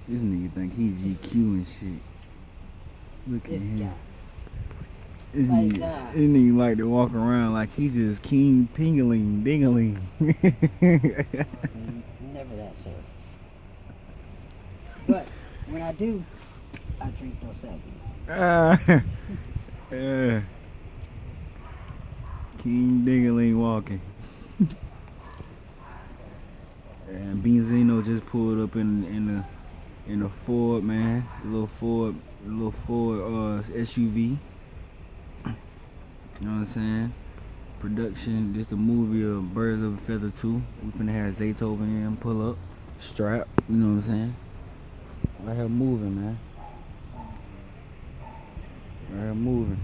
This nigga think he GQ and shit. Look at This him. guy. This Like nigga, that. this nigga like to walk around like he's just King Pingaling Dingaling. Never that, sir. But when I do, I drink Dos Equis. Yeah. King Dingaling walking. And Benzino just pulled up in the Ford, man. The little Ford SUV. You know what I'm saying? Production, this the movie of Birds of a Feather 2. We finna have Zaytoven in, pull up, strap, you know what I'm saying? Right here moving, man. Right here moving.